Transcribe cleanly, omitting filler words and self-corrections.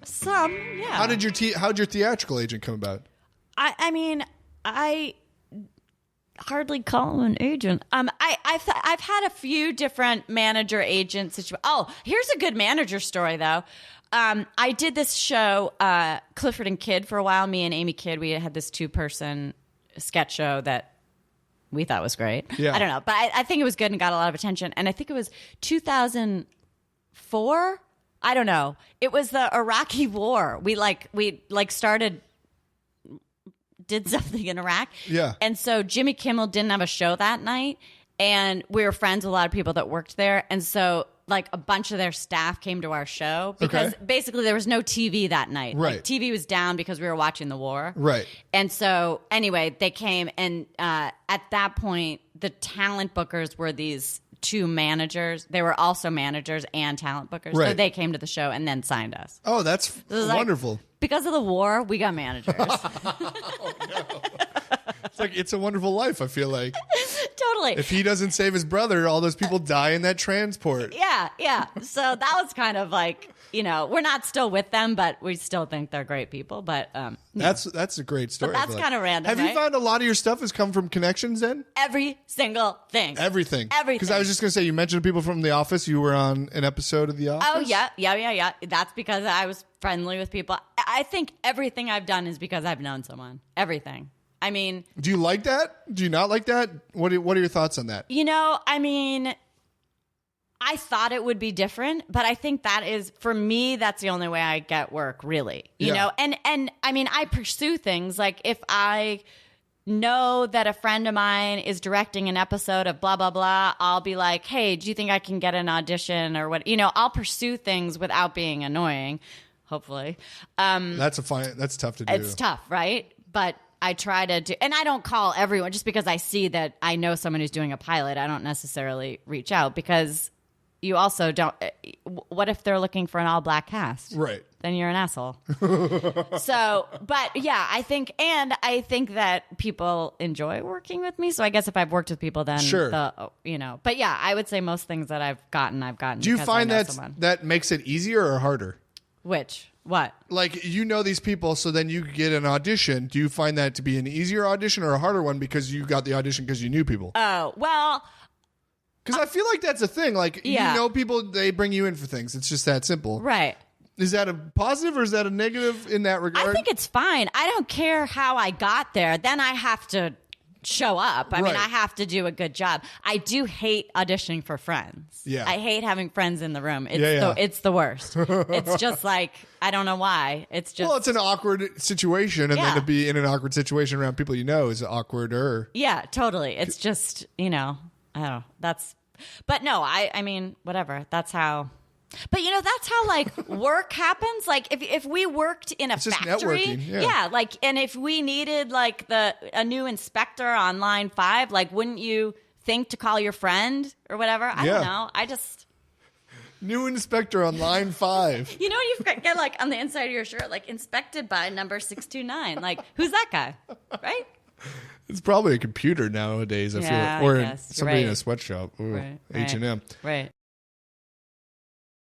Some, yeah. How'd your theatrical agent come about? I mean, I hardly call him an agent. I've had a few different manager agent situations. Oh, here's a good manager story though. I did this show, Clifford and Kidd, for a while. Me and Amy Kidd, we had this 2-person sketch show that we thought was great. Yeah. I don't know, but I think it was good and got a lot of attention. And I think it was 2004. I don't know. It was the Iraqi war. We did something in Iraq. Yeah. And so Jimmy Kimmel didn't have a show that night. And we were friends with a lot of people that worked there. And so like a bunch of their staff came to our show because basically there was no TV that night. Right. Like, TV was down because we were watching the war. Right. And so anyway, they came and at that point, the talent bookers were these 2 managers. They were also managers and talent bookers. Right. So they came to the show and then signed us. Oh, that's wonderful. Because of the war, we got managers. It's a wonderful life, I feel like. Totally. If he doesn't save his brother, all those people die in that transport. Yeah. So that was kind of like, we're not still with them, but we still think they're great people. But that's a great story. But that's kind of random. Have you found a lot of your stuff has come from connections then? Every single thing. Everything. Because I was just going to say, you mentioned people from The Office. You were on an episode of The Office. Oh, yeah. That's because I was friendly with people. I think everything I've done is because I've known someone. Everything. I mean, do you like that? Do you not like that? What are your thoughts on that? I mean, I thought it would be different, but I think that is, for me, that's the only way I get work, really. You know, and I mean, I pursue things like if I know that a friend of mine is directing an episode of blah, blah, blah, I'll be like, hey, do you think I can get an audition or what? I'll pursue things without being annoying, hopefully. That's tough to do. It's tough, right? But I try to do, and I don't call everyone just because I see that I know someone who's doing a pilot. I don't necessarily reach out because you also don't. What if they're looking for an all-black cast? Right. Then you're an asshole. So, but yeah, I think that people enjoy working with me. So I guess if I've worked with people, then sure. But yeah, I would say most things that I've gotten. Do you find that makes it easier or harder? Which? What? Like, these people, so then you get an audition. Do you find that to be an easier audition or a harder one because you got the audition because you knew people? Oh, well. Because I feel like that's a thing. Like, you know people, they bring you in for things. It's just that simple. Right. Is that a positive or is that a negative in that regard? I think it's fine. I don't care how I got there. Then I have to show up. I mean, I have to do a good job. I do hate auditioning for friends. Yeah. I hate having friends in the room. It's the worst. It's just like, I don't know why. It's just... Well, it's an awkward situation, and then to be in an awkward situation around people you know is awkwarder. Yeah, totally. It's just, I don't know. But no, I mean, whatever. That's how... But that's how like work happens. Like if we worked in a factory, like, and if we needed like a new inspector on line 5, like, wouldn't you think to call your friend or whatever? I don't know. I just new inspector on line 5. You get like on the inside of your shirt, like inspected by number 629. Like, who's that guy? Right? It's probably a computer nowadays. I feel, or somebody in a sweatshop, H&M. Right.